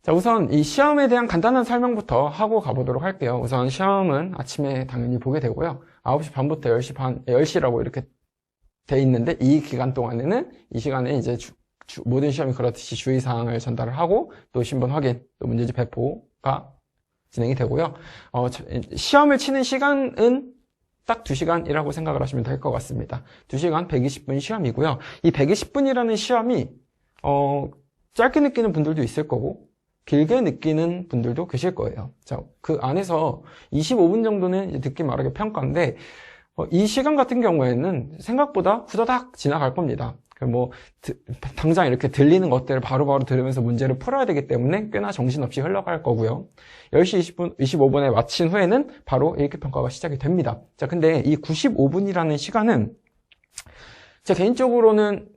자, 우선 이 시험에 대한 간단한 설명부터 하고 가보도록 할게요. 우선 시험은 아침에 당연히 보게 되고요. 9시 반부터 10시 반, 10시라고 이렇게 돼 있는데, 이 기간 동안에는 이 시간에 이제 모든 시험이 그렇듯이 주의사항을 전달을 하고, 또 신분 확인, 또 문제집 배포가 진행이 되고요. 시험을 치는 시간은 딱 2시간이라고 생각을 하시면 될 것 같습니다. 2시간 120분 시험이고요. 이 120분이라는 시험이 짧게 느끼는 분들도 있을 거고 길게 느끼는 분들도 계실 거예요. 자, 그 안에서 25분 정도는 듣기 말하기 평가인데 이 시간 같은 경우에는 생각보다 후다닥 지나갈 겁니다. 당장 이렇게 들리는 것들을 바로바로 들으면서 문제를 풀어야 되기 때문에 꽤나 정신없이 흘러갈 거고요. 10시 25분에 마친 후에는 바로 일기평가가 시작이 됩니다. 자, 근데 이 95분이라는 시간은 제 개인적으로는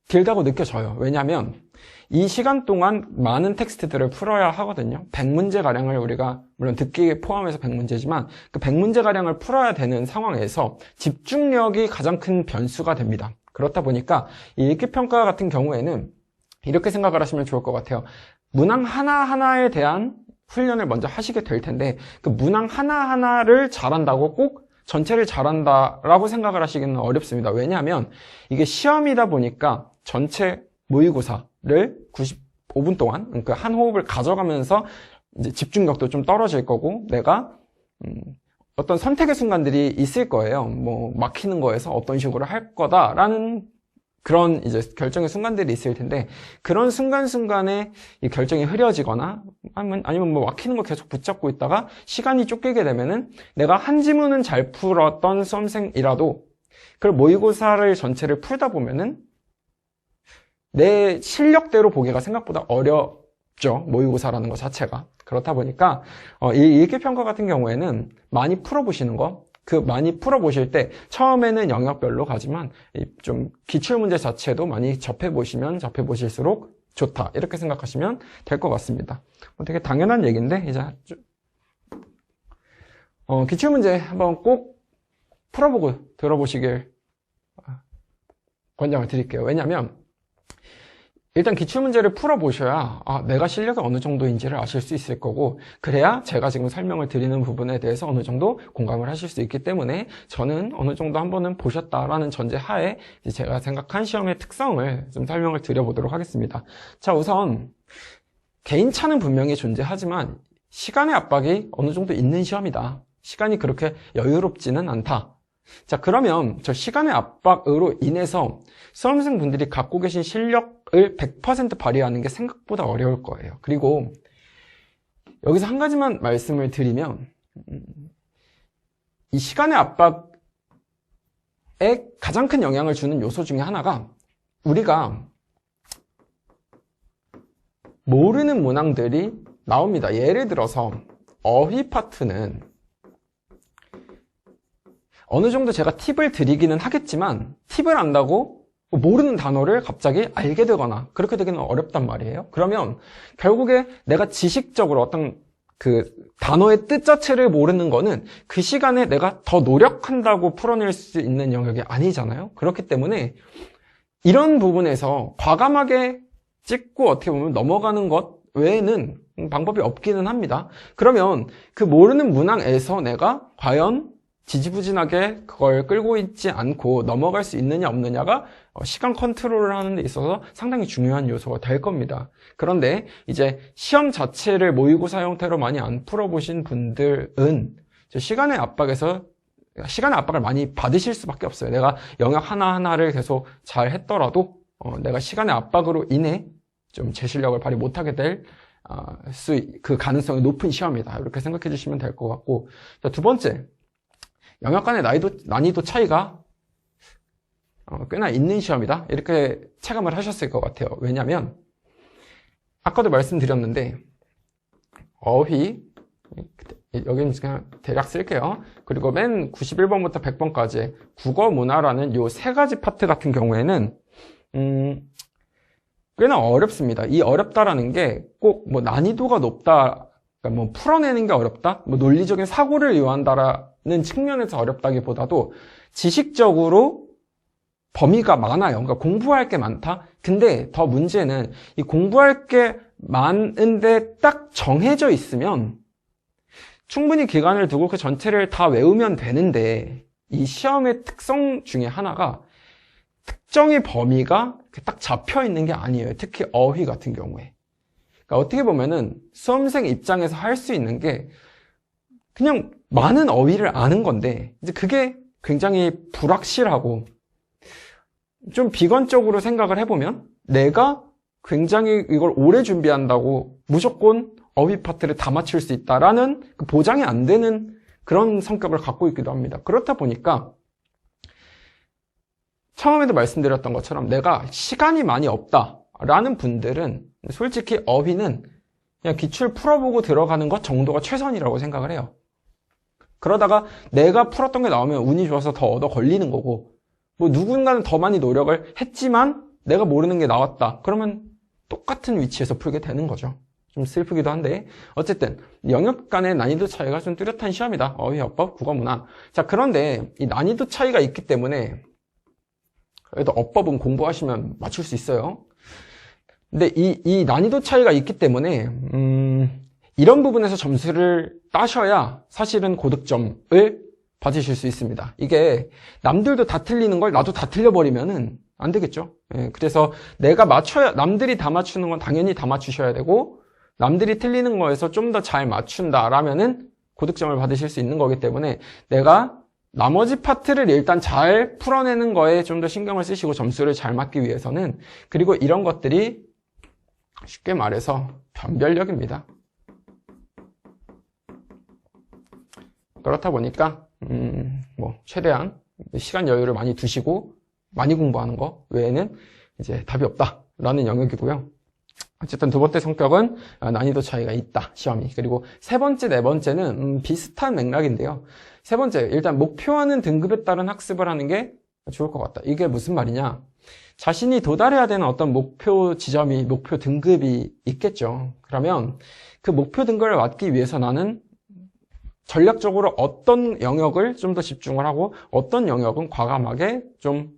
길다고 느껴져요. 왜냐하면 이 시간 동안 많은 텍스트들을 풀어야 하거든요. 100문제가량을 우리가 물론 듣기 포함해서 100문제지만 그 100문제가량을 풀어야 되는 상황에서 집중력이 가장 큰 변수가 됩니다. 그렇다 보니까 이 읽기평가 같은 경우에는 이렇게 생각을 하시면 좋을 것 같아요. 문항 하나하나에 대한 훈련을 먼저 하시게 될 텐데 그 문항 하나하나를 잘한다고 꼭 전체를 잘한다라고 생각을 하시기는 어렵습니다. 왜냐하면 이게 시험이다 보니까 전체 모의고사를 95분 동안 그러니까 한 호흡을 가져가면서 이제 집중력도 좀 떨어질 거고 내가 어떤 선택의 순간들이 있을 거예요. 막히는 거에서 어떤 식으로 할 거다라는 그런 이제 결정의 순간들이 있을 텐데 그런 순간순간에 이 결정이 흐려지거나 아니면 막히는 거 계속 붙잡고 있다가 시간이 쫓기게 되면은 내가 한 지문은 잘 풀었던 수험생이라도 그 모의고사를 전체를 풀다 보면은 내 실력대로 보기가 생각보다 어렵죠. 모의고사라는 것 자체가. 그렇다 보니까 이 읽기평가 같은 경우에는 많이 풀어보시는 거, 많이 풀어보실 때 처음에는 영역별로 가지만 좀 기출문제 자체도 많이 접해보실수록 좋다. 이렇게 생각하시면 될 것 같습니다. 되게 당연한 얘기인데 이제 기출문제 한번 꼭 풀어보고 들어보시길 권장을 드릴게요. 왜냐하면 일단 기출문제를 풀어보셔야 내가 실력이 어느 정도인지를 아실 수 있을 거고 그래야 제가 지금 설명을 드리는 부분에 대해서 어느 정도 공감을 하실 수 있기 때문에 저는 어느 정도 한 번은 보셨다라는 전제하에 제가 생각한 시험의 특성을 좀 설명을 드려보도록 하겠습니다. 자, 우선 개인차는 분명히 존재하지만 시간의 압박이 어느 정도 있는 시험이다. 시간이 그렇게 여유롭지는 않다. 자, 그러면 저 시간의 압박으로 인해서 수험생분들이 갖고 계신 실력을 100% 발휘하는 게 생각보다 어려울 거예요. 그리고 여기서 한 가지만 말씀을 드리면 이 시간의 압박에 가장 큰 영향을 주는 요소 중에 하나가 우리가 모르는 문항들이 나옵니다. 예를 들어서 어휘 파트는 어느 정도 제가 팁을 드리기는 하겠지만 팁을 안다고 모르는 단어를 갑자기 알게 되거나 그렇게 되기는 어렵단 말이에요. 그러면 결국에 내가 지식적으로 어떤 그 단어의 뜻 자체를 모르는 거는 그 시간에 내가 더 노력한다고 풀어낼 수 있는 영역이 아니잖아요. 그렇기 때문에 이런 부분에서 과감하게 찍고 어떻게 보면 넘어가는 것 외에는 방법이 없기는 합니다. 그러면 그 모르는 문항에서 내가 과연 지지부진하게 그걸 끌고 있지 않고 넘어갈 수 있느냐 없느냐가 시간 컨트롤을 하는 데 있어서 상당히 중요한 요소가 될 겁니다. 그런데 이제 시험 자체를 모의고사 형태로 많이 안 풀어보신 분들은 시간의 압박을 많이 받으실 수밖에 없어요. 내가 영역 하나하나를 계속 잘 했더라도 내가 시간의 압박으로 인해 좀 제 실력을 발휘 못하게 될 그 가능성이 높은 시험이다. 이렇게 생각해 주시면 될 것 같고, 자, 두 번째, 영역 간의 난이도 차이가 꽤나 있는 시험이다. 이렇게 체감을 하셨을 것 같아요. 왜냐하면 아까도 말씀드렸는데 어휘, 여기는 그냥 대략 쓸게요. 그리고 맨 91번부터 100번까지 국어 문화라는 요 세 가지 파트 같은 경우에는 꽤나 어렵습니다. 이 어렵다라는 게 꼭 난이도가 높다, 그러니까 풀어내는 게 어렵다, 논리적인 사고를 요한다라는 측면에서 어렵다기보다도 지식적으로 범위가 많아요. 그러니까 공부할 게 많다. 근데 더 문제는 이 공부할 게 많은데 딱 정해져 있으면 충분히 기간을 두고 그 전체를 다 외우면 되는데, 이 시험의 특성 중에 하나가 특정의 범위가 딱 잡혀 있는 게 아니에요. 특히 어휘 같은 경우에. 그러니까 어떻게 보면은 수험생 입장에서 할 수 있는 게 그냥 많은 어휘를 아는 건데, 이제 그게 굉장히 불확실하고, 좀 비관적으로 생각을 해보면 내가 굉장히 이걸 오래 준비한다고 무조건 어휘 파트를 다 맞출 수 있다라는 그 보장이 안 되는 그런 성격을 갖고 있기도 합니다. 그렇다 보니까 처음에도 말씀드렸던 것처럼 내가 시간이 많이 없다라는 분들은 솔직히 어휘는 그냥 기출 풀어보고 들어가는 것 정도가 최선이라고 생각을 해요. 그러다가 내가 풀었던 게 나오면 운이 좋아서 더 얻어 걸리는 거고, 뭐 누군가는 더 많이 노력을 했지만 내가 모르는 게 나왔다. 그러면 똑같은 위치에서 풀게 되는 거죠. 좀 슬프기도 한데, 어쨌든 영역 간의 난이도 차이가 좀 뚜렷한 시험이다. 어휘어법, 국어문화. 자, 그런데 이 난이도 차이가 있기 때문에 그래도 어법은 공부하시면 맞출 수 있어요. 근데 이 난이도 차이가 있기 때문에 이런 부분에서 점수를 따셔야 사실은 고득점을 받으실 수 있습니다. 이게 남들도 다 틀리는 걸 나도 다 틀려버리면은 안 되겠죠. 예, 그래서 내가 맞춰야, 남들이 다 맞추는 건 당연히 다 맞추셔야 되고, 남들이 틀리는 거에서 좀 더 잘 맞춘다라면은 고득점을 받으실 수 있는 거기 때문에 내가 나머지 파트를 일단 잘 풀어내는 거에 좀 더 신경을 쓰시고 점수를 잘 맞기 위해서는, 그리고 이런 것들이 쉽게 말해서 변별력입니다. 그렇다 보니까 최대한 시간 여유를 많이 두시고 많이 공부하는 거 외에는 이제 답이 없다라는 영역이고요. 어쨌든 두 번째 성격은 난이도 차이가 있다, 시험이. 그리고 세 번째, 네 번째는 비슷한 맥락인데요. 세 번째, 일단 목표하는 등급에 따른 학습을 하는 게 좋을 것 같다. 이게 무슨 말이냐? 자신이 도달해야 되는 어떤 목표 지점이, 목표 등급이 있겠죠. 그러면 그 목표 등급을 맞기 위해서 나는 전략적으로 어떤 영역을 좀 더 집중을 하고 어떤 영역은 과감하게 좀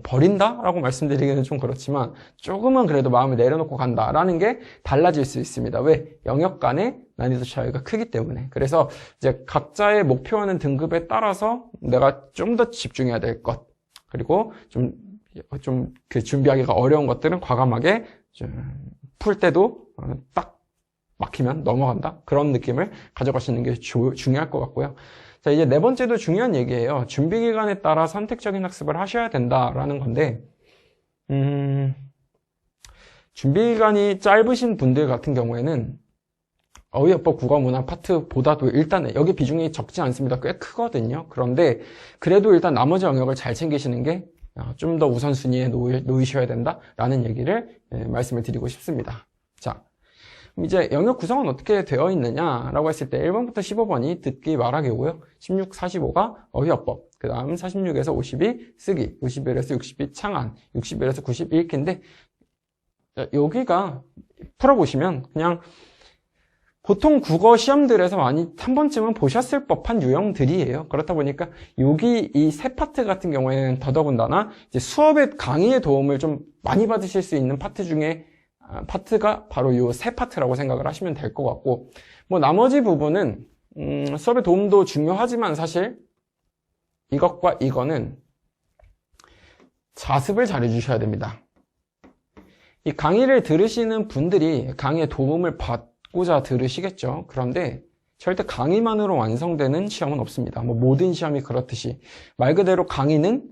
버린다라고 말씀드리기는 좀 그렇지만 조금은 그래도 마음을 내려놓고 간다라는 게 달라질 수 있습니다. 왜? 영역 간의 난이도 차이가 크기 때문에. 그래서 이제 각자의 목표하는 등급에 따라서 내가 좀 더 집중해야 될 것, 그리고 좀 그 준비하기가 어려운 것들은 과감하게 풀 때도 딱 막히면 넘어간다, 그런 느낌을 가져가시는 게 중요할 것 같고요. 자, 이제 네 번째도 중요한 얘기예요. 준비 기간에 따라 선택적인 학습을 하셔야 된다라는 건데, 준비 기간이 짧으신 분들 같은 경우에는 어휘어법, 국어문화 파트보다도 일단 여기 비중이 적지 않습니다. 꽤 크거든요. 그런데 그래도 일단 나머지 영역을 잘 챙기시는 게 좀 더 우선순위에 놓이셔야 된다라는 얘기를 말씀을 드리고 싶습니다. 자, 이제 영역 구성은 어떻게 되어 있느냐라고 했을 때 1번부터 15번이 듣기 말하기고요. 16, 45가 어휘어법, 그 다음 46에서 50이 쓰기, 51에서 60이 창안, 61에서 90 읽기인데, 여기가 풀어보시면 그냥 보통 국어 시험들에서 많이 한 번쯤은 보셨을 법한 유형들이에요. 그렇다 보니까 여기 이 세 파트 같은 경우에는 더더군다나 이제 수업의 강의의 도움을 좀 많이 받으실 수 있는 파트 중에 파트가 바로 이 세 파트라고 생각을 하시면 될 것 같고, 나머지 부분은 수업의 도움도 중요하지만 사실 이것과 이거는 자습을 잘 해주셔야 됩니다. 이 강의를 들으시는 분들이 강의의 도움을 받고자 들으시겠죠. 그런데 절대 강의만으로 완성되는 시험은 없습니다. 모든 시험이 그렇듯이 말 그대로 강의는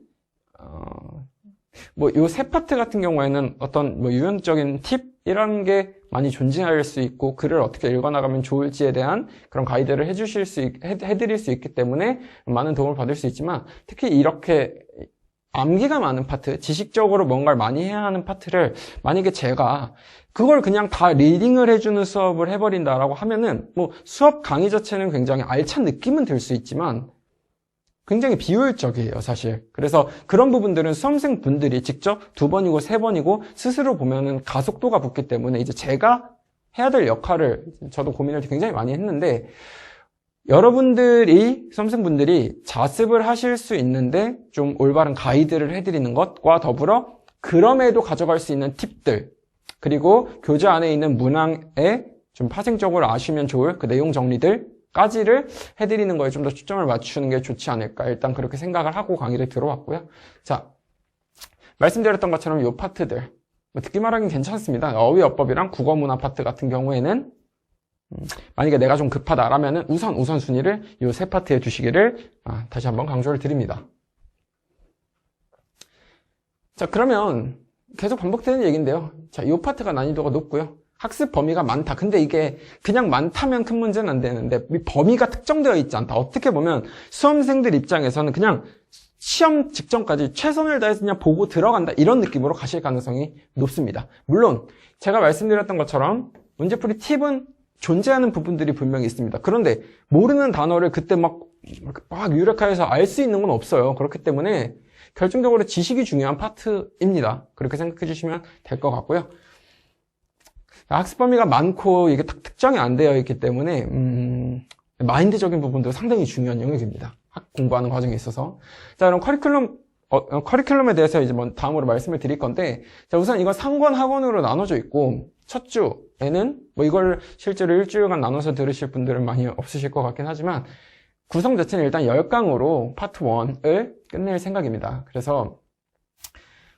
요 세 파트 같은 경우에는 어떤 유형적인 팁 이런 게 많이 존재할 수 있고, 글을 어떻게 읽어나가면 좋을지에 대한 그런 가이드를 해드릴 수 있기 때문에 많은 도움을 받을 수 있지만, 특히 이렇게 암기가 많은 파트, 지식적으로 뭔가를 많이 해야 하는 파트를 만약에 제가 그걸 그냥 다 리딩을 해주는 수업을 해버린다라고 하면은 수업 강의 자체는 굉장히 알찬 느낌은 들 수 있지만 굉장히 비효율적이에요, 사실. 그래서 그런 부분들은 수험생분들이 직접 2번이고 3번이고 스스로 보면은 가속도가 붙기 때문에 이제 제가 해야 될 역할을 저도 고민을 굉장히 많이 했는데, 여러분들이, 수험생분들이 자습을 하실 수 있는데 좀 올바른 가이드를 해드리는 것과 더불어 그럼에도 가져갈 수 있는 팁들, 그리고 교재 안에 있는 문항에 좀 파생적으로 아시면 좋을 그 내용 정리들까지를 해드리는 거에 좀 더 초점을 맞추는 게 좋지 않을까. 일단 그렇게 생각을 하고 강의를 들어왔고요. 자, 말씀드렸던 것처럼 이 파트들. 듣기만 하긴 괜찮습니다. 어휘어법이랑 국어문화 파트 같은 경우에는 만약에 내가 좀 급하다라면은 우선순위를 이 세 파트에 두시기를 다시 한번 강조를 드립니다. 자, 그러면 계속 반복되는 얘기인데요. 자, 이 파트가 난이도가 높고요. 학습 범위가 많다. 근데 이게 그냥 많다면 큰 문제는 안 되는데 이 범위가 특정되어 있지 않다. 어떻게 보면 수험생들 입장에서는 그냥 시험 직전까지 최선을 다해서 그냥 보고 들어간다. 이런 느낌으로 가실 가능성이 높습니다. 물론 제가 말씀드렸던 것처럼 문제풀이 팁은 존재하는 부분들이 분명히 있습니다. 그런데 모르는 단어를 그때 막 유력화해서 알 수 있는 건 없어요. 그렇기 때문에 결정적으로 지식이 중요한 파트입니다. 그렇게 생각해 주시면 될 것 같고요. 학습 범위가 많고 이게 딱 특정이 안 되어 있기 때문에 마인드적인 부분도 상당히 중요한 영역입니다. 공부하는 과정에 있어서. 자, 그럼 커리큘럼에 대해서 이제 다음으로 말씀을 드릴 건데, 자, 우선 이건 상권 학원으로 나눠져 있고, 첫 주에는 이걸 실제로 일주일간 나눠서 들으실 분들은 많이 없으실 것 같긴 하지만, 구성 자체는 일단 10강으로 파트 1을 끝낼 생각입니다. 그래서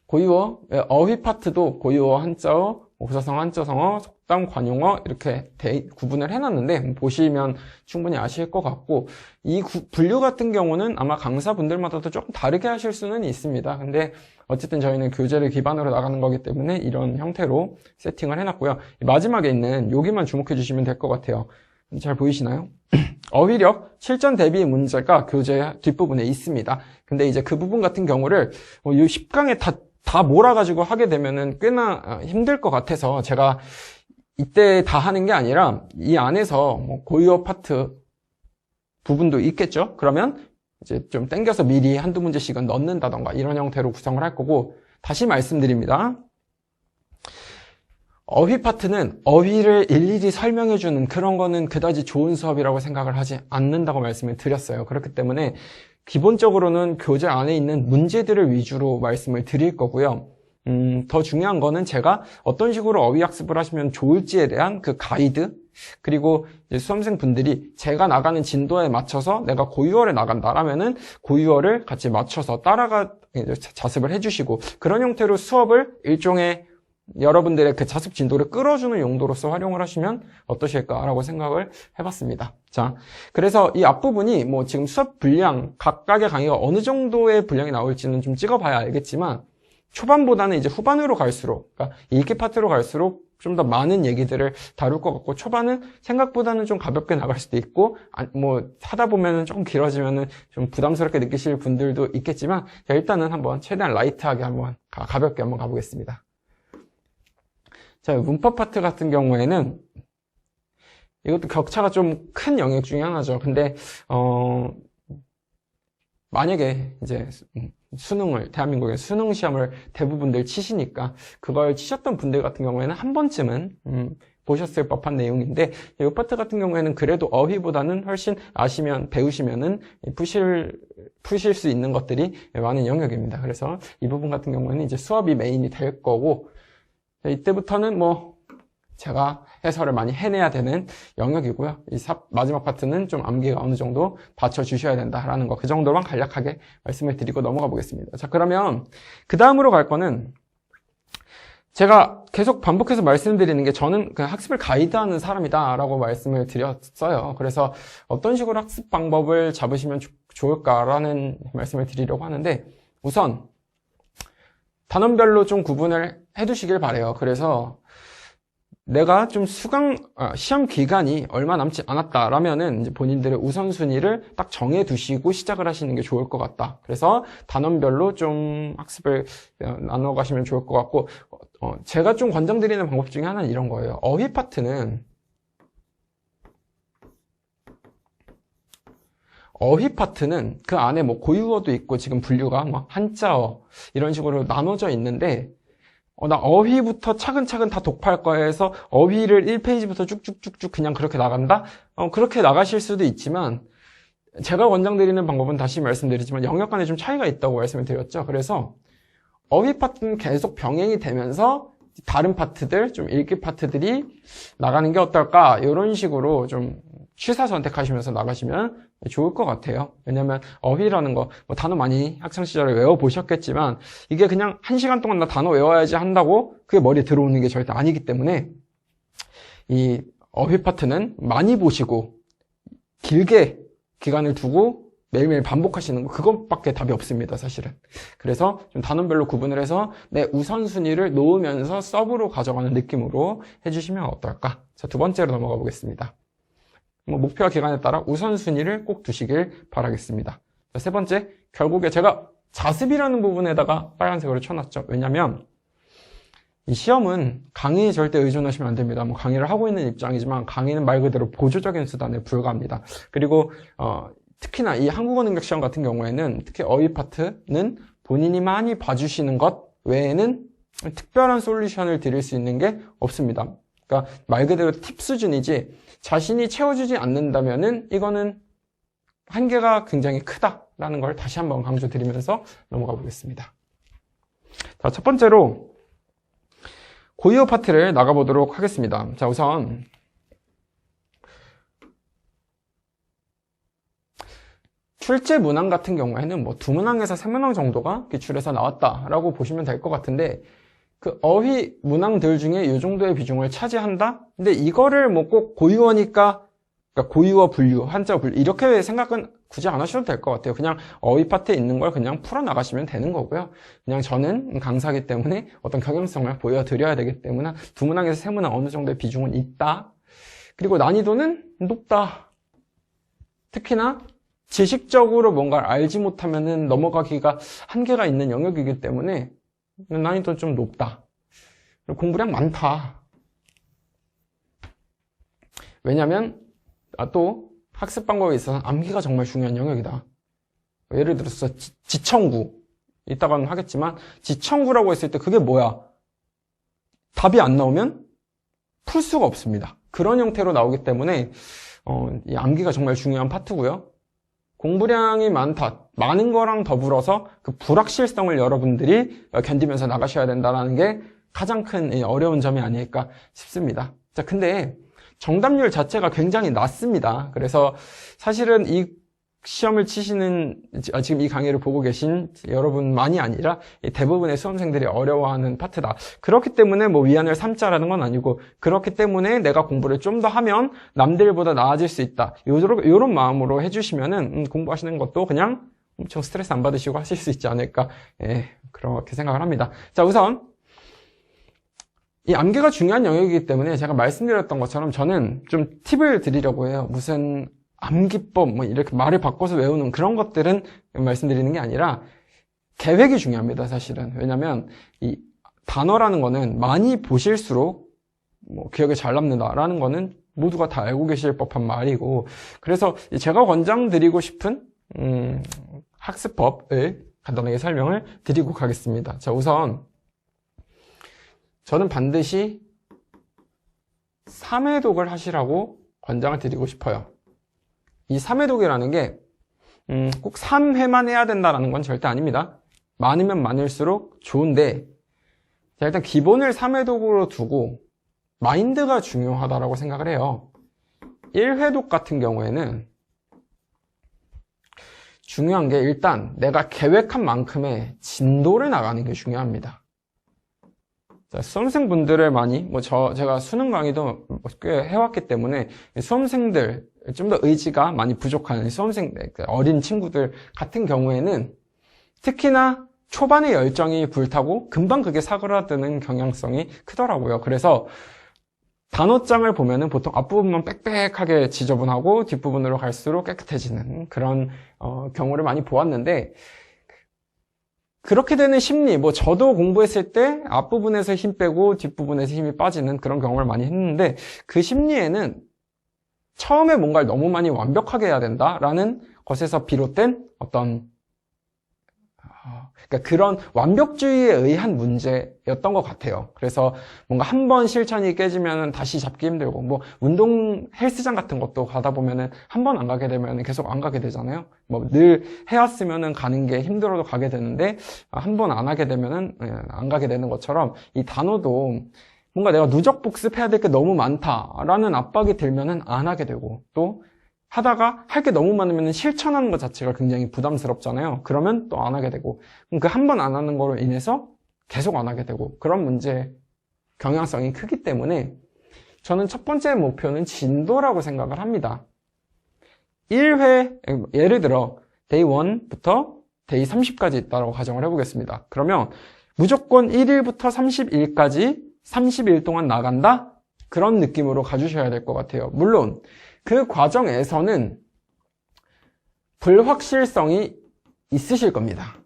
고유어, 어휘 파트도 고유어 한자어, 부사성 한자성어, 속담, 관용어 이렇게 구분을 해놨는데 보시면 충분히 아실 것 같고, 이 분류 같은 경우는 아마 강사분들마다도 조금 다르게 하실 수는 있습니다. 근데 어쨌든 저희는 교재를 기반으로 나가는 거기 때문에 이런 형태로 세팅을 해놨고요. 마지막에 있는 여기만 주목해 주시면 될 것 같아요. 잘 보이시나요? 어휘력 실전 대비 문제가 교재 뒷부분에 있습니다. 근데 이제 그 부분 같은 경우를 이 10강에 다 몰아가지고 하게 되면은 꽤나 힘들 것 같아서 제가 이때 다 하는 게 아니라 이 안에서 고유어 파트 부분도 있겠죠? 그러면 이제 좀 땡겨서 미리 한두 문제씩은 넣는다던가 이런 형태로 구성을 할 거고, 다시 말씀드립니다. 어휘 파트는 어휘를 일일이 설명해주는 그런 거는 그다지 좋은 수업이라고 생각을 하지 않는다고 말씀을 드렸어요. 그렇기 때문에 기본적으로는 교재 안에 있는 문제들을 위주로 말씀을 드릴 거고요. 더 중요한 거는 제가 어떤 식으로 어휘 학습을 하시면 좋을지에 대한 그 가이드, 그리고 이제 수험생분들이 제가 나가는 진도에 맞춰서 내가 고유어를 나간다라면은 고유어를 같이 맞춰서 따라가 자습을 해주시고, 그런 형태로 수업을 일종의 여러분들의 그 자습 진도를 끌어주는 용도로서 활용을 하시면 어떠실까라고 생각을 해봤습니다. 자, 그래서 이 앞부분이 지금 수업 분량, 각각의 강의가 어느 정도의 분량이 나올지는 좀 찍어봐야 알겠지만, 초반보다는 이제 후반으로 갈수록, 그러니까 읽기 파트로 갈수록 좀 더 많은 얘기들을 다룰 것 같고, 초반은 생각보다는 좀 가볍게 나갈 수도 있고, 하다 보면은 조금 길어지면은 좀 부담스럽게 느끼실 분들도 있겠지만, 자, 일단은 한번 최대한 라이트하게 한번, 가볍게 한번 가보겠습니다. 자, 문법 파트 같은 경우에는 이것도 격차가 좀 큰 영역 중에 하나죠. 근데 만약에 이제 대한민국의 수능 시험을 대부분들 치시니까 그걸 치셨던 분들 같은 경우에는 한 번쯤은 보셨을 법한 내용인데, 이 파트 같은 경우에는 그래도 어휘보다는 훨씬 배우시면은 푸실 수 있는 것들이 많은 영역입니다. 그래서 이 부분 같은 경우에는 이제 수업이 메인이 될 거고, 이때부터는 제가 해설을 많이 해내야 되는 영역이고요. 이 마지막 파트는 좀 암기가 어느 정도 받쳐주셔야 된다라는 거, 그 정도만 간략하게 말씀을 드리고 넘어가 보겠습니다. 자, 그러면 그 다음으로 갈 거는, 제가 계속 반복해서 말씀드리는 게, 저는 그냥 학습을 가이드하는 사람이다라고 말씀을 드렸어요. 그래서 어떤 식으로 학습 방법을 잡으시면 좋을까라는 말씀을 드리려고 하는데, 우선 단원별로 좀 구분을 해두시길 바래요. 그래서 내가 좀 시험 기간이 얼마 남지 않았다라면은 이제 본인들의 우선순위를 딱 정해두시고 시작을 하시는 게 좋을 것 같다. 그래서 단원별로 좀 학습을 나눠 가시면 좋을 것 같고, 제가 좀 권장드리는 방법 중에 하나는 이런 거예요. 어휘 파트는 그 안에 고유어도 있고, 지금 분류가 한자어 이런 식으로 나눠져 있는데, 나 어휘부터 차근차근 다 독파할 거야 해서 어휘를 1페이지부터 쭉쭉쭉쭉 그냥 그렇게 나간다? 그렇게 나가실 수도 있지만, 제가 권장드리는 방법은 다시 말씀드리지만 영역 간에 좀 차이가 있다고 말씀을 드렸죠. 그래서 어휘 파트는 계속 병행이 되면서 다른 파트들, 좀 읽기 파트들이 나가는 게 어떨까? 이런 식으로 좀 취사 선택하시면서 나가시면 좋을 것 같아요. 왜냐면 어휘라는 거, 뭐 단어 많이 학창시절에 외워보셨겠지만 이게 그냥 1시간 동안 나 단어 외워야지 한다고 그게 머리에 들어오는 게 절대 아니기 때문에 이 어휘 파트는 많이 보시고 길게 기간을 두고 매일매일 반복하시는 거, 그것밖에 답이 없습니다, 사실은. 그래서 좀 단원별로 구분을 해서 내 우선순위를 놓으면서 서브로 가져가는 느낌으로 해주시면 어떨까? 자, 두 번째로 넘어가 보겠습니다. 목표와 기간에 따라 우선순위를 꼭 두시길 바라겠습니다. 자, 세 번째, 결국에 제가 자습이라는 부분에다가 빨간색으로 쳐놨죠. 왜냐면 이 시험은 강의에 절대 의존하시면 안 됩니다. 뭐 강의를 하고 있는 입장이지만 강의는 말 그대로 보조적인 수단에 불과합니다. 그리고 특히나 이 한국어 능력 시험 같은 경우에는 특히 어휘 파트는 본인이 많이 봐주시는 것 외에는 특별한 솔루션을 드릴 수 있는 게 없습니다. 그러니까 말 그대로 팁 수준이지 자신이 채워주지 않는다면은 이거는 한계가 굉장히 크다라는 걸 다시 한번 강조드리면서 넘어가 보겠습니다. 자, 첫 번째로 고유어 파트를 나가보도록 하겠습니다. 자, 우선 출제 문항 같은 경우에는 뭐 2문항에서 3문항 정도가 기출에서 나왔다라고 보시면 될 것 같은데 그 어휘 문항들 중에 이 정도의 비중을 차지한다? 근데 이거를 뭐 꼭 고유어니까 그러니까 고유어 분류, 한자 분류 이렇게 생각은 굳이 안 하셔도 될 것 같아요. 그냥 어휘 파트에 있는 걸 그냥 풀어나가시면 되는 거고요. 그냥 저는 강사이기 때문에 어떤 경향성을 보여드려야 되기 때문에 2문항에서 3문항 어느 정도의 비중은 있다. 그리고 난이도는 높다. 특히나 지식적으로 뭔가를 알지 못하면은 넘어가기가 한계가 있는 영역이기 때문에 난이도 좀 높다. 그리고 공부량 많다. 왜냐면 또 학습 방법에 있어서 암기가 정말 중요한 영역이다. 예를 들어서 지청구 이따가는 하겠지만 지청구라고 했을 때 그게 뭐야? 답이 안 나오면 풀 수가 없습니다. 그런 형태로 나오기 때문에 이 암기가 정말 중요한 파트고요. 공부량이 많다. 많은 거랑 더불어서 그 불확실성을 여러분들이 견디면서 나가셔야 된다는 게 가장 큰 어려운 점이 아닐까 싶습니다. 자, 근데 정답률 자체가 굉장히 낮습니다. 그래서 사실은 이 시험을 치시는, 지금 이 강의를 보고 계신 여러분만이 아니라 대부분의 수험생들이 어려워하는 파트다. 그렇기 때문에 뭐 위안을 삼자라는 건 아니고, 그렇기 때문에 내가 공부를 좀 더 하면 남들보다 나아질 수 있다. 요런 마음으로 해주시면은 공부하시는 것도 그냥 엄청 스트레스 안 받으시고 하실 수 있지 않을까. 예, 그렇게 생각을 합니다. 자, 우선 이 암기가 중요한 영역이기 때문에 제가 말씀드렸던 것처럼 저는 좀 팁을 드리려고 해요. 무슨 암기법 뭐 이렇게 말을 바꿔서 외우는 그런 것들은 말씀드리는 게 아니라 계획이 중요합니다, 사실은. 왜냐면 이 단어라는 거는 많이 보실수록 뭐 기억에 잘 남는다라는 거는 모두가 다 알고 계실 법한 말이고, 그래서 제가 권장드리고 싶은 학습법을 간단하게 설명을 드리고 가겠습니다. 자, 우선 저는 반드시 3회독을 하시라고 권장을 드리고 싶어요. 이 3회독이라는 게 꼭 3회만 해야 된다는 건 절대 아닙니다. 많으면 많을수록 좋은데 자, 일단 기본을 3회독으로 두고 마인드가 중요하다고 생각을 해요. 1회독 같은 경우에는 중요한 게 일단 내가 계획한 만큼의 진도를 나가는 게 중요합니다. 자, 수험생분들을 많이, 제가 수능 강의도 꽤 해왔기 때문에 수험생들, 좀 더 의지가 많이 부족한 어린 친구들 같은 경우에는 특히나 초반에 열정이 불타고 금방 그게 사그라드는 경향성이 크더라고요. 그래서 단어장을 보면은 보통 앞부분만 빽빽하게 지저분하고 뒷부분으로 갈수록 깨끗해지는 그런 경우를 많이 보았는데, 그렇게 되는 심리, 저도 공부했을 때 앞부분에서 힘 빼고 뒷부분에서 힘이 빠지는 그런 경험을 많이 했는데, 그 심리에는 처음에 뭔가를 너무 많이 완벽하게 해야 된다라는 것에서 비롯된 어떤 그러니까 그런 완벽주의에 의한 문제였던 것 같아요. 그래서 뭔가 한 번 실천이 깨지면 다시 잡기 힘들고, 뭐 운동 헬스장 같은 것도 가다 보면은 한 번 안 가게 되면 계속 안 가게 되잖아요. 뭐 늘 해왔으면은 가는 게 힘들어도 가게 되는데 한 번 안 하게 되면은 안 가게 되는 것처럼, 이 단어도 뭔가 내가 누적 복습해야 될 게 너무 많다라는 압박이 들면은 안 하게 되고, 또 하다가 할 게 너무 많으면 실천하는 것 자체가 굉장히 부담스럽잖아요. 그러면 또 안 하게 되고, 그럼 그 한 번 안 하는 거로 인해서 계속 안 하게 되고, 그런 문제 경향성이 크기 때문에 저는 첫 번째 목표는 진도라고 생각을 합니다. 1회, 예를 들어 데이 1부터 데이 30까지 있다고 가정을 해보겠습니다. 그러면 무조건 1일부터 30일까지 30일 동안 나간다? 그런 느낌으로 가주셔야 될 것 같아요. 물론 그 과정에서는 불확실성이 있으실 겁니다.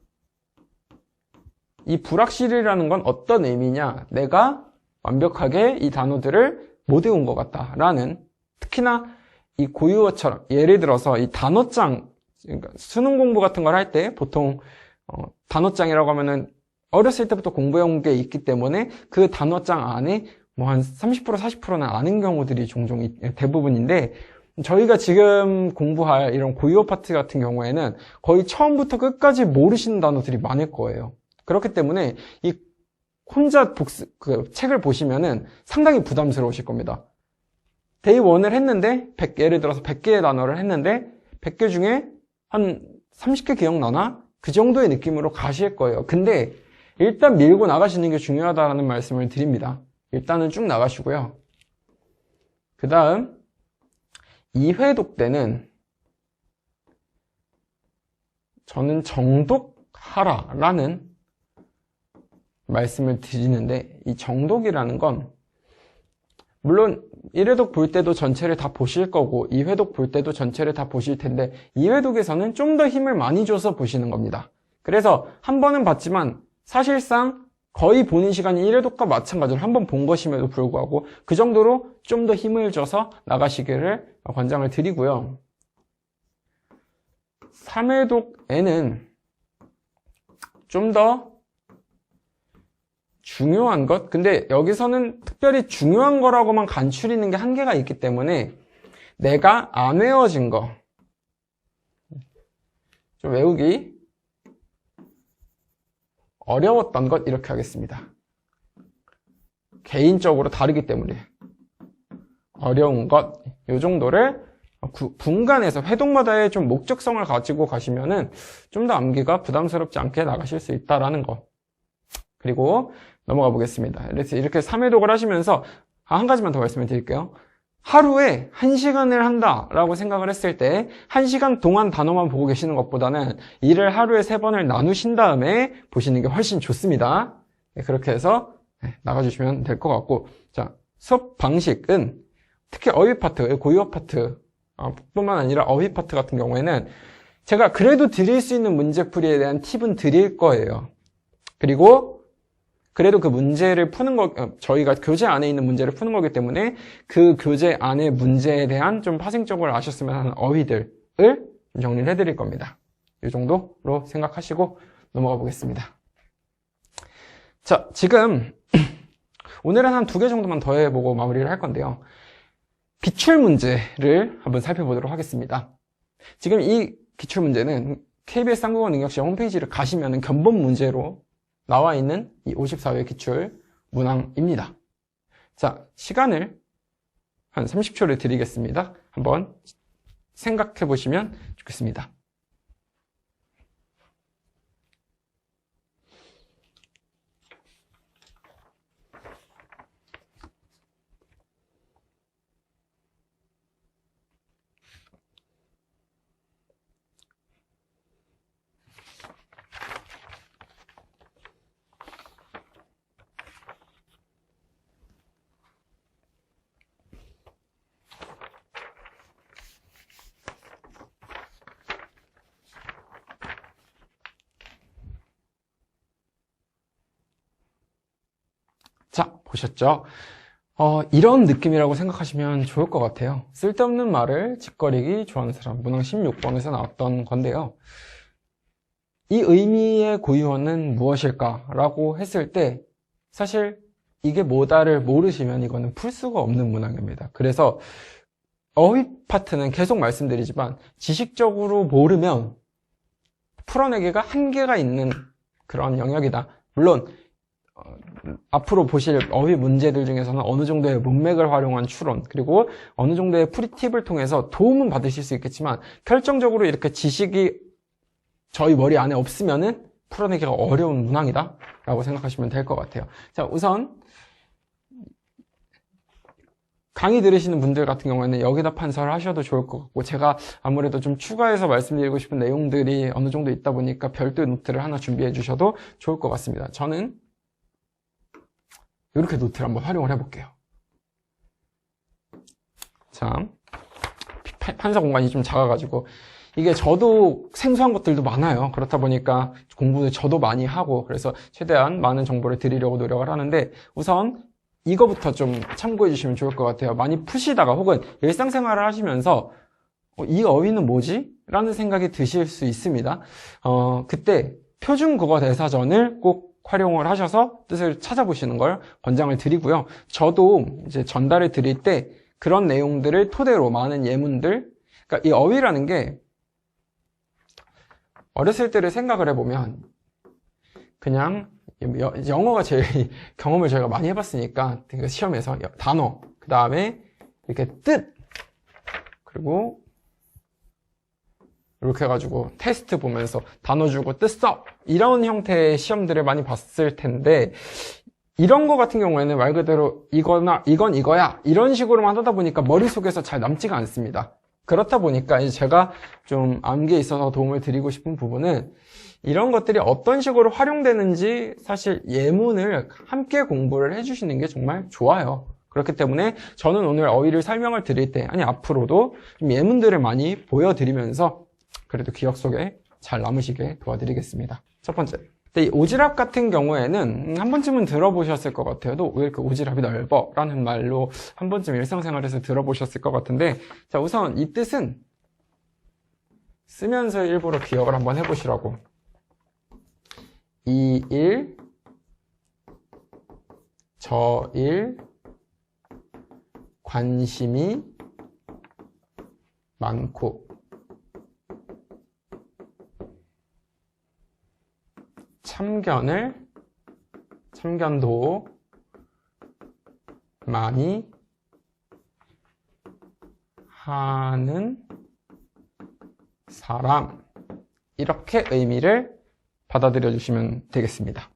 이 불확실이라는 건 어떤 의미냐? 내가 완벽하게 이 단어들을 못 외운 것 같다라는, 특히나 이 고유어처럼, 예를 들어서 이 단어장, 그러니까 수능 공부 같은 걸 할 때 보통 단어장이라고 하면은 어렸을 때부터 공부해온 게 있기 때문에 그 단어장 안에 뭐 한 30% 40%는 아는 경우들이 종종 대부분인데, 저희가 지금 공부할 이런 고유어 파트 같은 경우에는 거의 처음부터 끝까지 모르시는 단어들이 많을 거예요. 그렇기 때문에 이 혼자 그 책을 보시면은 상당히 부담스러우실 겁니다. 데이 1을 했는데 예를 들어서 100개의 단어를 했는데 100개 중에 한 30개 기억나나? 그 정도의 느낌으로 가실 거예요. 근데 일단 밀고 나가시는 게 중요하다는 말씀을 드립니다. 일단은 쭉 나가시고요. 그 다음 2회독 때는 저는 정독하라라는 말씀을 드리는데, 이 정독이라는 건 물론 1회독 볼 때도 전체를 다 보실 거고 2회독 볼 때도 전체를 다 보실 텐데, 2회독에서는 좀 더 힘을 많이 줘서 보시는 겁니다. 그래서 한 번은 봤지만 사실상 거의 보는 시간이 1회독과 마찬가지로 한 번 본 것임에도 불구하고 그 정도로 좀 더 힘을 줘서 나가시기를 권장을 드리고요. 3회독에는 좀 더 중요한 것, 근데 여기서는 특별히 중요한 거라고만 간추리는 게 한계가 있기 때문에 내가 안 외워진 거 좀 외우기 어려웠던 것, 이렇게 하겠습니다. 개인적으로 다르기 때문에 어려운 것, 이 정도를 분간해서 회독마다의 좀 목적성을 가지고 가시면은 좀 더 암기가 부담스럽지 않게 나가실 수 있다라는 거. 그리고 넘어가 보겠습니다. 이렇게 3회독을 하시면서 한 가지만 더 말씀을 드릴게요. 하루에 1시간을 한다라고 생각을 했을 때 1시간 동안 단어만 보고 계시는 것보다는 이를 하루에 3번을 나누신 다음에 보시는 게 훨씬 좋습니다. 그렇게 해서 나가주시면 될 것 같고, 자, 수업 방식은 특히 어휘 파트, 고유어 파트 뿐만 아니라 어휘 파트 같은 경우에는 제가 그래도 드릴 수 있는 문제풀이에 대한 팁은 드릴 거예요. 그리고 그래도 그 문제를 푸는 저희가 교재 안에 있는 문제를 푸는 거기 때문에 그 교재 안의 문제에 대한 좀 파생적으로 아셨으면 하는 어휘들을 정리를 해드릴 겁니다. 이 정도로 생각하시고 넘어가 보겠습니다. 자, 지금 오늘은 한 2개 정도만 더 해보고 마무리를 할 건데요. 기출문제를 한번 살펴보도록 하겠습니다. 지금 이 기출문제는 KBS 한국어 능력시험 홈페이지를 가시면 견본 문제로 나와 있는 이 54회 기출 문항입니다. 자, 시간을 한 30초를 드리겠습니다. 한번 생각해 보시면 좋겠습니다. 자, 보셨죠? 이런 느낌이라고 생각하시면 좋을 것 같아요. 쓸데없는 말을 짓거리기 좋아하는 사람, 문항 16번에서 나왔던 건데요. 이 의미의 고유어는 무엇일까라고 했을 때 사실 이게 뭐다를 모르시면 이거는 풀 수가 없는 문항입니다. 그래서 어휘 파트는 계속 말씀드리지만 지식적으로 모르면 풀어내기가 한계가 있는 그런 영역이다. 물론 앞으로 보실 어휘 문제들 중에서는 어느 정도의 문맥을 활용한 추론 그리고 어느 정도의 프리팁을 통해서 도움은 받으실 수 있겠지만 결정적으로 이렇게 지식이 저희 머리 안에 없으면은 풀어내기가 어려운 문항이다 라고 생각하시면 될 것 같아요. 자, 우선 강의 들으시는 분들 같은 경우에는 여기다 판서를 하셔도 좋을 것 같고, 제가 아무래도 좀 추가해서 말씀드리고 싶은 내용들이 어느 정도 있다 보니까 별도 노트를 하나 준비해 주셔도 좋을 것 같습니다. 저는 이렇게 노트를 한번 활용을 해볼게요. 자, 판서 공간이 좀 작아가지고 이게 저도 생소한 것들도 많아요. 그렇다 보니까 공부도 저도 많이 하고, 그래서 최대한 많은 정보를 드리려고 노력을 하는데, 우선 이거부터 좀 참고해 주시면 좋을 것 같아요. 많이 푸시다가 혹은 일상생활을 하시면서 이 어휘는 뭐지? 라는 생각이 드실 수 있습니다. 그때 표준국어 대사전을 꼭 활용을 하셔서 뜻을 찾아보시는 걸 권장을 드리고요. 저도 이제 전달을 드릴 때 그런 내용들을 토대로 많은 예문들, 그러니까 이 어휘라는 게 어렸을 때를 생각을 해보면 그냥 영어가 제일 경험을 저희가 많이 해봤으니까 시험에서 단어, 그 다음에 이렇게 뜻, 그리고 이렇게 해가지고 테스트 보면서 단어 주고 뜻 써! 이런 형태의 시험들을 많이 봤을 텐데, 이런 거 같은 경우에는 말 그대로 이거나 이건 이거야 이런 식으로만 하다 보니까 머릿속에서 잘 남지가 않습니다. 그렇다 보니까 이제 제가 좀 암기에 있어서 도움을 드리고 싶은 부분은 이런 것들이 어떤 식으로 활용되는지 사실 예문을 함께 공부를 해주시는 게 정말 좋아요. 그렇기 때문에 저는 오늘 어휘를 설명을 드릴 때, 아니 앞으로도 좀 예문들을 많이 보여드리면서 그래도 기억 속에 잘 남으시게 도와드리겠습니다. 첫 번째, 이 오지랖 같은 경우에는 한 번쯤은 들어보셨을 것 같아요. 왜 이렇게 오지랖이 넓어? 라는 말로 한 번쯤 일상생활에서 들어보셨을 것 같은데, 자, 우선 이 뜻은 쓰면서 일부러 기억을 한번 해보시라고. 이 일, 저 일, 관심이 많고, 참견도 많이 하는 사람, 이렇게 의미를 받아들여 주시면 되겠습니다.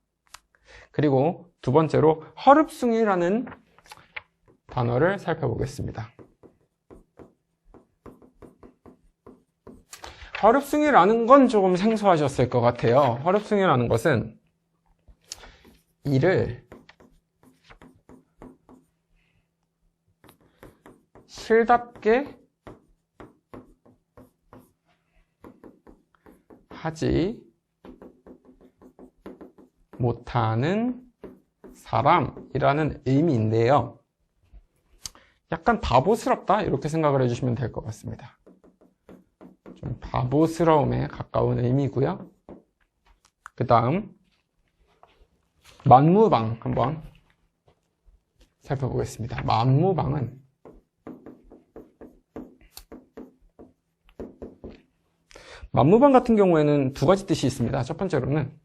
그리고 두 번째로 허릅숭이라는 단어를 살펴보겠습니다. 허릅숭이라는 건 조금 생소하셨을 것 같아요. 허릅숭이라는 것은 일을 실답게 하지 못하는 사람이라는 의미인데요. 약간 바보스럽다 이렇게 생각을 해주시면 될 것 같습니다. 좀 바보스러움에 가까운 의미고요. 그 다음 만무방 한번 살펴보겠습니다. 만무방은 만무방 같은 경우에는 두 가지 뜻이 있습니다. 첫 번째로는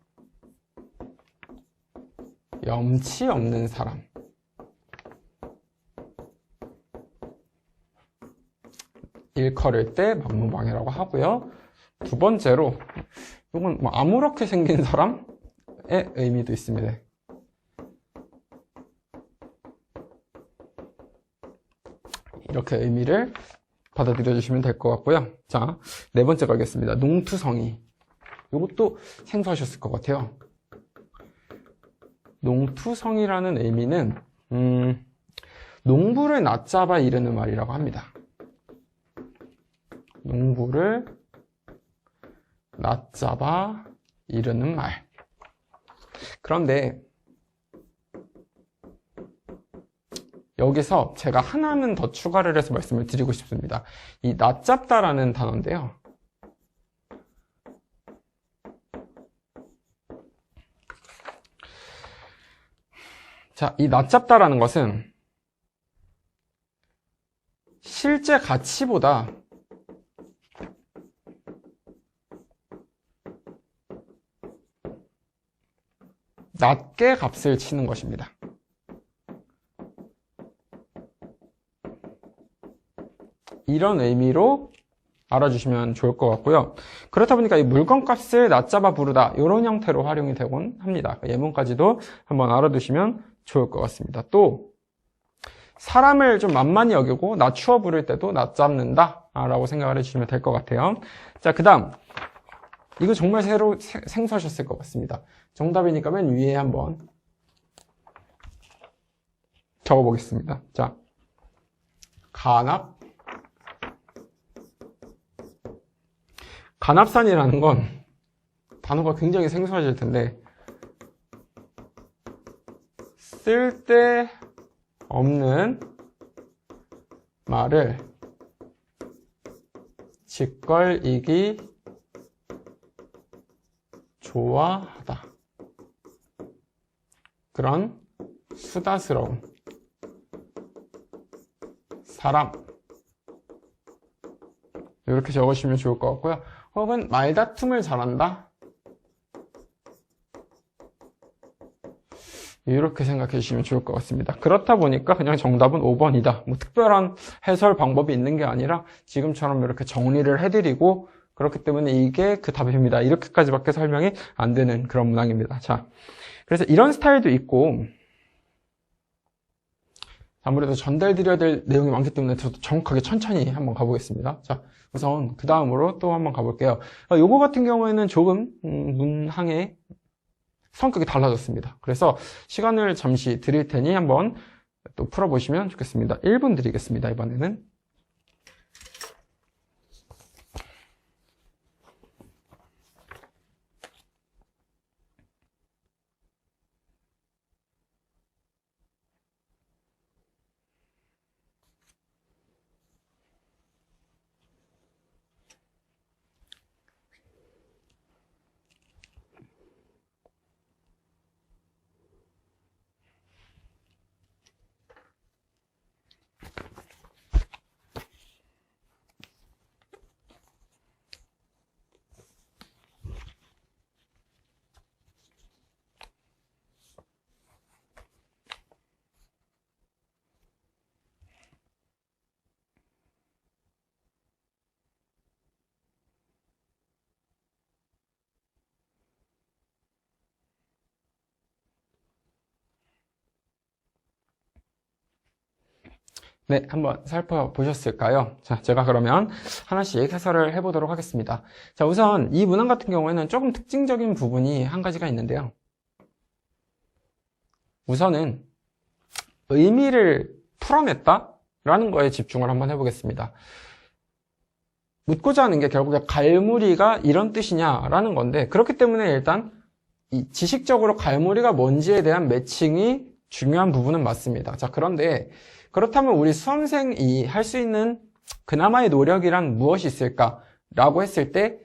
염치 없는 사람, 일컬을 때 만무방이라고 하고요. 두 번째로 이건 뭐 아무렇게 생긴 사람의 의미도 있습니다. 이렇게 의미를 받아들여 주시면 될 것 같고요. 자, 네 번째 가겠습니다. 농투성이. 이것도 생소하셨을 것 같아요. 농투성이라는 의미는 농부를 낮잡아 이르는 말이라고 합니다. 농부를 낮잡아 이르는 말. 그런데 여기서 제가 하나는 더 추가를 해서 말씀을 드리고 싶습니다. 이 낮잡다라는 단어인데요. 자, 이 낮잡다라는 것은 실제 가치보다 낮게 값을 치는 것입니다. 이런 의미로 알아주시면 좋을 것 같고요. 그렇다 보니까 이 물건값을 낮잡아 부르다 이런 형태로 활용이 되곤 합니다. 예문까지도 한번 알아두시면 좋을 것 같습니다. 또 사람을 좀 만만히 여기고 낮추어 부를 때도 낮잡는다 라고 생각을 해주시면 될 것 같아요. 자, 그 다음 이거 정말 새로 생소하셨을 것 같습니다. 정답이니까 맨 위에 한번 적어보겠습니다. 자, 간합산이라는 건 단어가 굉장히 생소하실 텐데 쓸데없는 말을 짓걸이기 좋아하다. 그런 수다스러운 사람, 이렇게 적으시면 좋을 것 같고요. 혹은 말다툼을 잘한다, 이렇게 생각해 주시면 좋을 것 같습니다. 그렇다 보니까 그냥 정답은 5번이다. 뭐 특별한 해설 방법이 있는 게 아니라 지금처럼 이렇게 정리를 해드리고, 그렇기 때문에 이게 그 답입니다. 이렇게까지밖에 설명이 안 되는 그런 문항입니다. 자, 그래서 이런 스타일도 있고, 아무래도 전달드려야 될 내용이 많기 때문에 저도 정확하게 천천히 한번 가보겠습니다. 자, 우선 그 다음으로 또 한번 가볼게요. 요거 같은 경우에는 조금 문항의 성격이 달라졌습니다. 그래서 시간을 잠시 드릴 테니 한번 또 풀어보시면 좋겠습니다. 1분 드리겠습니다. 이번에는. 네, 한번 살펴보셨을까요? 자, 제가 그러면 하나씩 해설을 해보도록 하겠습니다. 자, 우선 이 문항 같은 경우에는 조금 특징적인 부분이 한 가지가 있는데요. 우선은 의미를 풀어냈다라는 거에 집중을 한번 해보겠습니다. 묻고자 하는 게 결국에 갈무리가 이런 뜻이냐라는 건데, 그렇기 때문에 일단 이 지식적으로 갈무리가 뭔지에 대한 매칭이 중요한 부분은 맞습니다. 자, 그런데 그렇다면 우리 수험생이 할 수 있는 그나마의 노력이란 무엇이 있을까라고 했을 때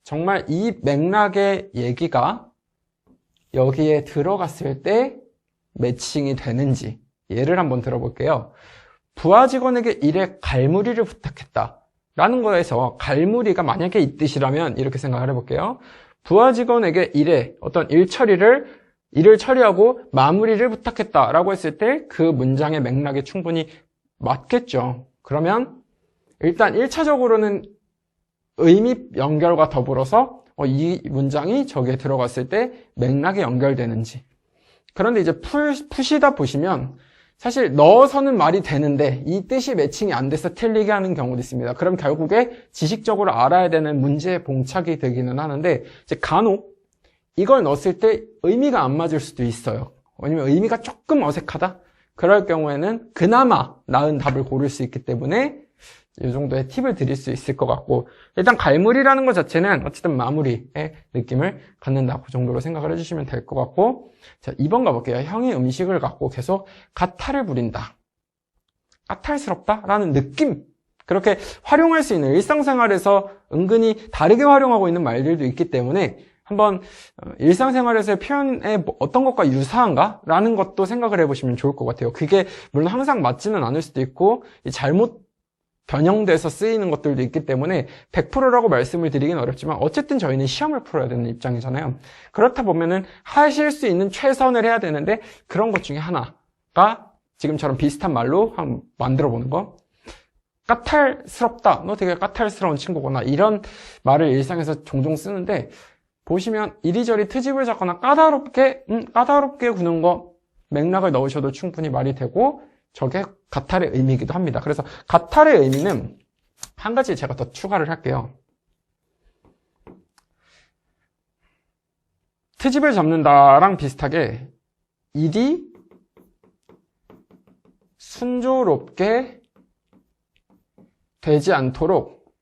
정말 이 맥락의 얘기가 여기에 들어갔을 때 매칭이 되는지 예를 한번 들어볼게요. 부하 직원에게 일에 갈무리를 부탁했다 라는 거에서 갈무리가 만약에 이 뜻이라면 이렇게 생각을 해볼게요. 부하 직원에게 일에 어떤 일을 처리하고 마무리를 부탁했다라고 했을 때 그 문장의 맥락이 충분히 맞겠죠. 그러면 일단 1차적으로는 의미 연결과 더불어서 이 문장이 저기에 들어갔을 때 맥락이 연결되는지. 그런데 이제 푸시다 보시면 사실 넣어서는 말이 되는데 이 뜻이 매칭이 안 돼서 틀리게 하는 경우도 있습니다. 그럼 결국에 지식적으로 알아야 되는 문제에 봉착이 되기는 하는데 이제 간혹 이걸 넣었을 때 의미가 안 맞을 수도 있어요. 왜냐면 의미가 조금 어색하다? 그럴 경우에는 그나마 나은 답을 고를 수 있기 때문에 이 정도의 팁을 드릴 수 있을 것 같고, 일단 갈무리라는 것 자체는 어쨌든 마무리의 느낌을 갖는다, 그 정도로 생각을 해주시면 될 것 같고, 자, 2번 가볼게요. 형이 음식을 갖고 계속 가탈을 부린다, 까탈스럽다 라는 느낌, 그렇게 활용할 수 있는 일상생활에서 은근히 다르게 활용하고 있는 말들도 있기 때문에 한번 일상생활에서의 표현에 어떤 것과 유사한가? 라는 것도 생각을 해보시면 좋을 것 같아요. 그게 물론 항상 맞지는 않을 수도 있고 잘못 변형돼서 쓰이는 것들도 있기 때문에 100%라고 말씀을 드리긴 어렵지만 어쨌든 저희는 시험을 풀어야 되는 입장이잖아요. 그렇다 보면은 하실 수 있는 최선을 해야 되는데 그런 것 중에 하나가 지금처럼 비슷한 말로 한번 만들어 보는 거. 까탈스럽다. 너 되게 까탈스러운 친구구나. 이런 말을 일상에서 종종 쓰는데 보시면 이리저리 트집을 잡거나 까다롭게 구는 거 맥락을 넣으셔도 충분히 말이 되고 저게 가탈의 의미이기도 합니다. 그래서 가탈의 의미는 한 가지 제가 더 추가를 할게요. 트집을 잡는다랑 비슷하게 일이 순조롭게 되지 않도록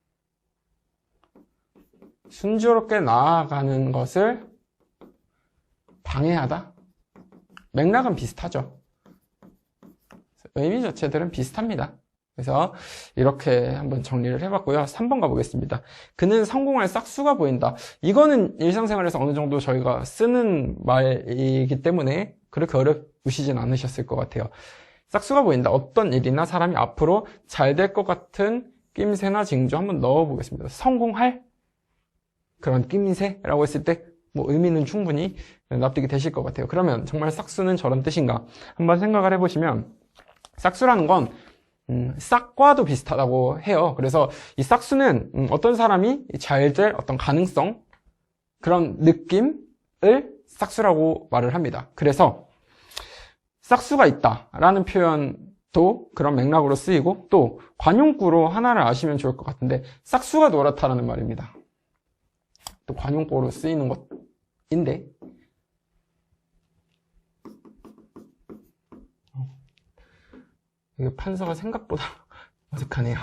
순조롭게 나아가는 것을 방해하다? 맥락은 비슷하죠. 의미 자체들은 비슷합니다. 그래서 이렇게 한번 정리를 해봤고요. 3번 가보겠습니다. 그는 성공할 싹수가 보인다. 이거는 일상생활에서 어느 정도 저희가 쓰는 말이기 때문에 그렇게 어려우시진 않으셨을 것 같아요. 싹수가 보인다. 어떤 일이나 사람이 앞으로 잘 될 것 같은 낌새나 징조 한번 넣어보겠습니다. 성공할 그런 낌새라고 했을 때 뭐 의미는 충분히 납득이 되실 것 같아요. 그러면 정말 싹수는 저런 뜻인가? 한번 생각을 해보시면 싹수라는 건 싹과도 비슷하다고 해요. 그래서 이 싹수는 어떤 사람이 잘 될 어떤 가능성 그런 느낌을 싹수라고 말을 합니다. 그래서 싹수가 있다라는 표현도 그런 맥락으로 쓰이고 또 관용구로 하나를 아시면 좋을 것 같은데 싹수가 노랗다라는 말입니다. 또 관용구로 쓰이는 것인데 이게 판서가 생각보다 어색하네요.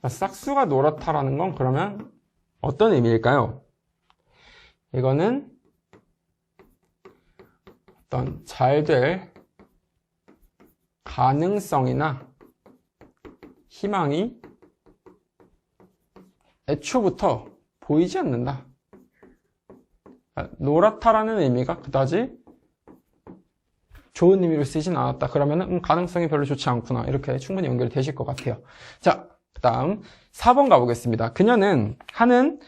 싹수가 노랗다라는 건 그러면 어떤 의미일까요? 이거는 어떤 잘 될 가능성이나 희망이 애초부터 보이지 않는다. 노랗다라는 의미가 그다지 좋은 의미로 쓰이진 않았다. 그러면 가능성이 별로 좋지 않구나. 이렇게 충분히 연결이 되실 것 같아요. 자, 그 다음 4번 가보겠습니다. 그녀는 하는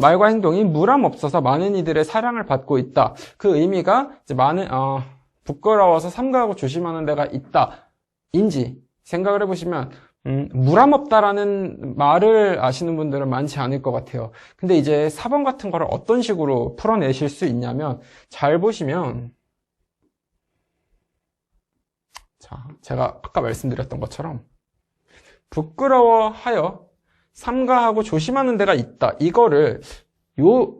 말과 행동이 무람 없어서 많은 이들의 사랑을 받고 있다. 그 의미가 이제 부끄러워서 삼가하고 조심하는 데가 있다. 인지 생각을 해보시면 무람 없다라는 말을 아시는 분들은 많지 않을 것 같아요. 근데 이제 4번 같은 거를 어떤 식으로 풀어내실 수 있냐면 잘 보시면 자, 제가 아까 말씀드렸던 것처럼 부끄러워하여 삼가하고 조심하는 데가 있다. 이거를 요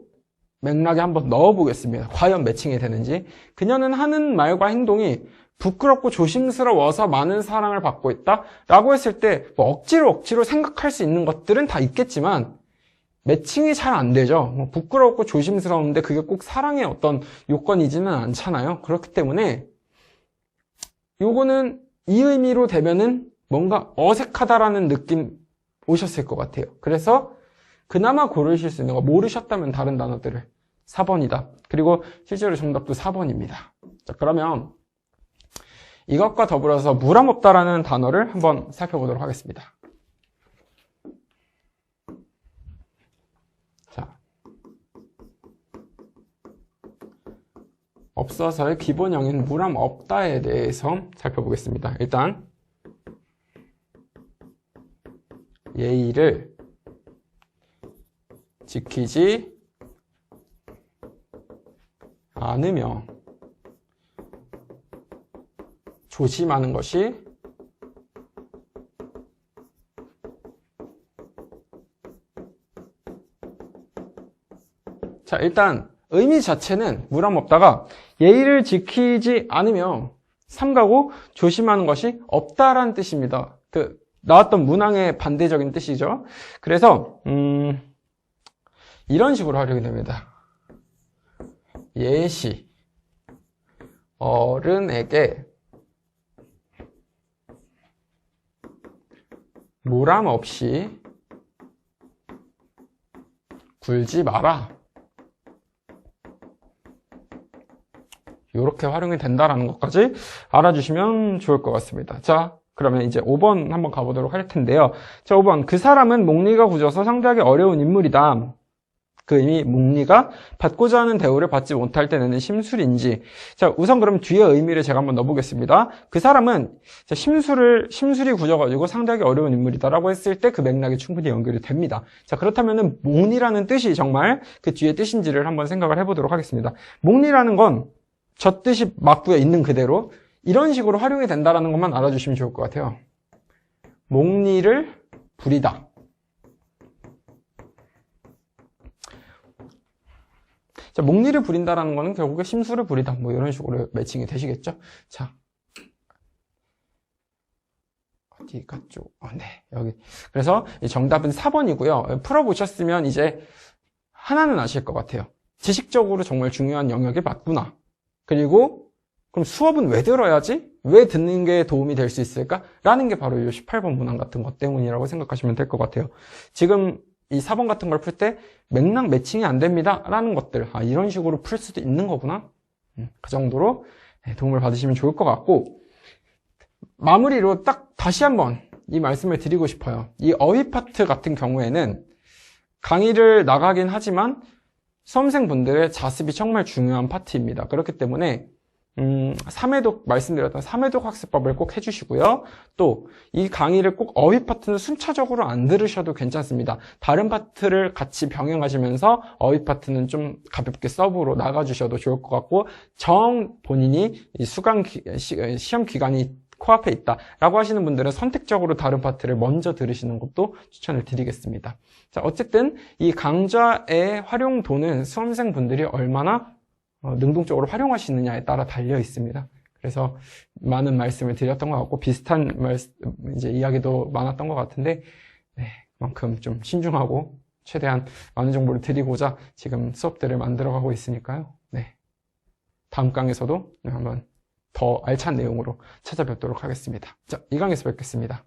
맥락에 한번 넣어보겠습니다. 과연 매칭이 되는지. 그녀는 하는 말과 행동이 부끄럽고 조심스러워서 많은 사랑을 받고 있다. 라고 했을 때 뭐 억지로 생각할 수 있는 것들은 다 있겠지만 매칭이 잘 안 되죠. 뭐 부끄럽고 조심스러운데 그게 꼭 사랑의 어떤 요건이지는 않잖아요. 그렇기 때문에 요거는 이 의미로 되면은 뭔가 어색하다라는 느낌 오셨을 것 같아요. 그래서 그나마 고르실 수 있는 거 모르셨다면 다른 단어들을 4번이다. 그리고 실제로 정답도 4번입니다. 자, 그러면 이것과 더불어서 무람 없다라는 단어를 한번 살펴보도록 하겠습니다. 자, 없어서의 기본형인 무람 없다에 대해서 살펴보겠습니다. 일단 예의를 지키지 않으며 조심하는 것이 자, 일단 의미 자체는 무람 없다가 예의를 지키지 않으며 삼가고 조심하는 것이 없다라는 뜻입니다. 나왔던 문항의 반대적인 뜻이죠. 그래서 이런 식으로 활용이 됩니다. 예시. 어른에게 무람 없이 굴지 마라. 이렇게 활용이 된다라는 것까지 알아주시면 좋을 것 같습니다. 자, 그러면 이제 5번 한번 가보도록 할 텐데요. 자, 5번. 그 사람은 목리가 굳어서 상대하기 어려운 인물이다. 그 의미, 목리가 받고자 하는 대우를 받지 못할 때 내는 심술인지. 자, 우선 그럼 뒤에 의미를 제가 한번 넣어보겠습니다. 그 사람은 심술이 굳어가지고 상대하기 어려운 인물이다라고 했을 때 그 맥락이 충분히 연결이 됩니다. 자, 그렇다면은 목리라는 뜻이 정말 그 뒤에 뜻인지를 한번 생각을 해보도록 하겠습니다. 목리라는 건 저 뜻이 맞고요. 있는 그대로. 이런 식으로 활용이 된다라는 것만 알아주시면 좋을 것 같아요. 목리를 부리다. 자, 목리를 부린다라는 거는 결국에 심술을 부리다. 뭐 이런 식으로 매칭이 되시겠죠? 자. 어디 갔죠? 네, 여기. 그래서 정답은 4번이고요. 풀어보셨으면 이제 하나는 아실 것 같아요. 지식적으로 정말 중요한 영역이 맞구나. 그리고 그럼 수업은 왜 들어야지? 왜 듣는 게 도움이 될 수 있을까? 라는 게 바로 이 18번 문항 같은 것 때문이라고 생각하시면 될 것 같아요. 지금 이 4번 같은 걸 풀 때 맥락 매칭이 안 됩니다. 라는 것들. 아, 이런 식으로 풀 수도 있는 거구나. 그 정도로 도움을 받으시면 좋을 것 같고, 마무리로 딱 다시 한번 이 말씀을 드리고 싶어요. 이 어휘 파트 같은 경우에는 강의를 나가긴 하지만 수험생분들의 자습이 정말 중요한 파트입니다. 그렇기 때문에 3회독 말씀드렸던 3회독 학습법을 꼭 해주시고요. 또 이 강의를 꼭 어휘 파트는 순차적으로 안 들으셔도 괜찮습니다. 다른 파트를 같이 병행하시면서 어휘 파트는 좀 가볍게 서브로 나가주셔도 좋을 것 같고, 본인이 이 시험 기간이 코앞에 있다라고 하시는 분들은 선택적으로 다른 파트를 먼저 들으시는 것도 추천을 드리겠습니다. 자, 어쨌든 이 강좌의 활용도는 수험생분들이 얼마나 능동적으로 활용하시느냐에 따라 달려 있습니다. 그래서 많은 말씀을 드렸던 것 같고 비슷한 이제 이야기도 많았던 것 같은데, 네, 그만큼 좀 신중하고 최대한 많은 정보를 드리고자 지금 수업들을 만들어가고 있으니까요. 네, 다음 강에서도 한번 더 알찬 내용으로 찾아뵙도록 하겠습니다. 자, 이 강에서 뵙겠습니다.